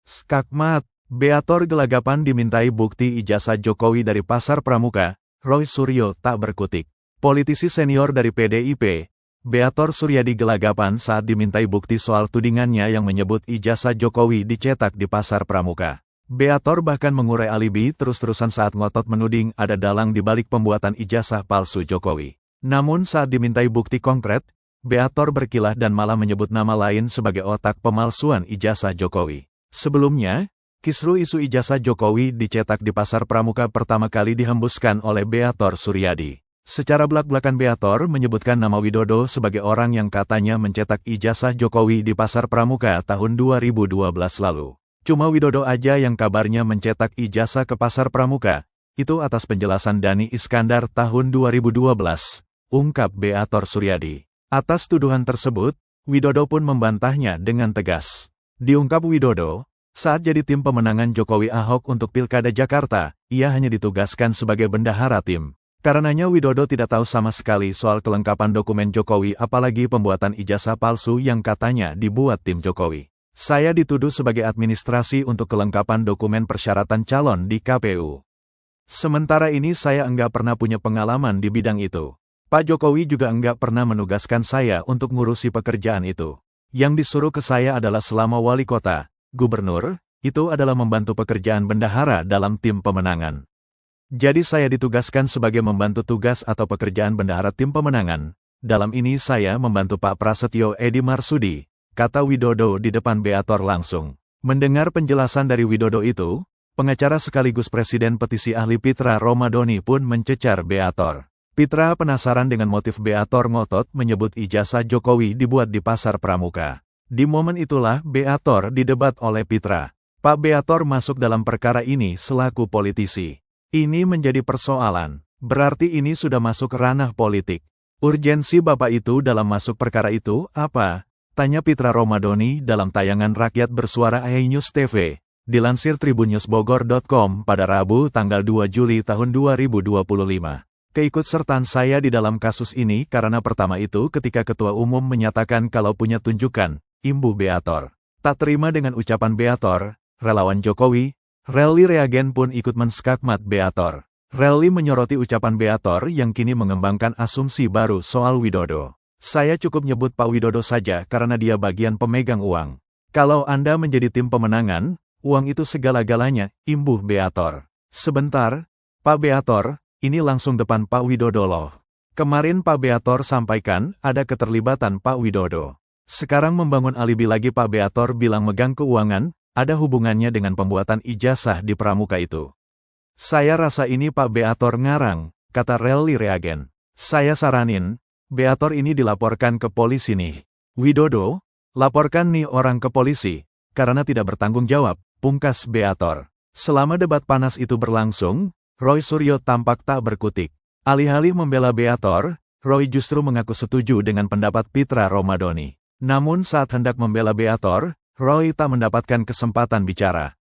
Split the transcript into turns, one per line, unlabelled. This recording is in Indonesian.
Skakmat, Beator gelagapan dimintai bukti ijazah Jokowi dari Pasar Pramuka, Roy Suryo tak berkutik. Politisi senior dari PDIP, Beator Suryadi gelagapan saat dimintai bukti soal tudingannya yang menyebut ijazah Jokowi dicetak di Pasar Pramuka. Beator bahkan mengurai alibi terus-terusan saat ngotot menuding ada dalang di balik pembuatan ijazah palsu Jokowi. Namun saat dimintai bukti konkret, Beator berkilah dan malah menyebut nama lain sebagai otak pemalsuan ijazah Jokowi. Sebelumnya, kisru isu ijazah Jokowi dicetak di Pasar Pramuka pertama kali dihembuskan oleh Beator Suryadi. Secara belak-belakan Beator menyebutkan nama Widodo sebagai orang yang katanya mencetak ijazah Jokowi di Pasar Pramuka tahun 2012 lalu. Cuma Widodo aja yang kabarnya mencetak ijazah ke Pasar Pramuka, itu atas penjelasan Dhani Iskandar tahun 2012, ungkap Beator Suryadi. Atas tuduhan tersebut, Widodo pun membantahnya dengan tegas. Diungkap Widodo, saat jadi tim pemenangan Jokowi Ahok untuk Pilkada Jakarta, ia hanya ditugaskan sebagai bendahara tim. Karenanya Widodo tidak tahu sama sekali soal kelengkapan dokumen Jokowi apalagi pembuatan ijazah palsu yang katanya dibuat tim Jokowi. Saya dituduh sebagai administrasi untuk kelengkapan dokumen persyaratan calon di KPU. Sementara ini saya enggak pernah punya pengalaman di bidang itu. Pak Jokowi juga enggak pernah menugaskan saya untuk ngurusi pekerjaan itu. Yang disuruh ke saya adalah selama wali kota, gubernur, itu adalah membantu pekerjaan bendahara dalam tim pemenangan. Jadi saya ditugaskan sebagai membantu tugas atau pekerjaan bendahara tim pemenangan. Dalam ini saya membantu Pak Prasetyo Edi Marsudi, kata Widodo di depan Beator langsung. Mendengar penjelasan dari Widodo itu, pengacara sekaligus presiden petisi ahli Pitra Romadoni pun mencecar Beator. Pitra penasaran dengan motif Beator ngotot menyebut ijazah Jokowi dibuat di Pasar Pramuka. Di momen itulah Beator didebat oleh Pitra. Pak Beator masuk dalam perkara ini selaku politisi. Ini menjadi persoalan. Berarti ini sudah masuk ranah politik. Urgensi Bapak itu dalam masuk perkara itu apa? Tanya Pitra Romadoni dalam tayangan Rakyat Bersuara iNews TV. Dilansir tribunnewsbogor.com pada Rabu tanggal 2 Juli tahun 2025. Keikutsertaan saya di dalam kasus ini karena pertama itu ketika Ketua Umum menyatakan kalau punya tunjukan, imbuh Beator. Tak terima dengan ucapan Beator, relawan Jokowi, Relly Reagen pun ikut menskakmat Beator. Relly menyoroti ucapan Beator yang kini mengembangkan asumsi baru soal Widodo. Saya cukup nyebut Pak Widodo saja karena dia bagian pemegang uang. Kalau Anda menjadi tim pemenangan, uang itu segala-galanya, imbuh Beator. Sebentar, Pak Beator, ini langsung depan Pak Widodo loh. Kemarin Pak Beator sampaikan ada keterlibatan Pak Widodo. Sekarang membangun alibi lagi Pak Beator bilang megang keuangan, ada hubungannya dengan pembuatan ijazah di Pramuka itu. Saya rasa ini Pak Beator ngarang, kata Relly Reagen. Saya saranin, Beator ini dilaporkan ke polisi nih. Widodo, laporkan nih orang ke polisi, karena tidak bertanggung jawab, pungkas Beator. Selama debat panas itu berlangsung, Roy Suryo tampak tak berkutik. Alih-alih membela Beator, Roy justru mengaku setuju dengan pendapat Pitra Romadoni. Namun saat hendak membela Beator, Roy tak mendapatkan kesempatan bicara.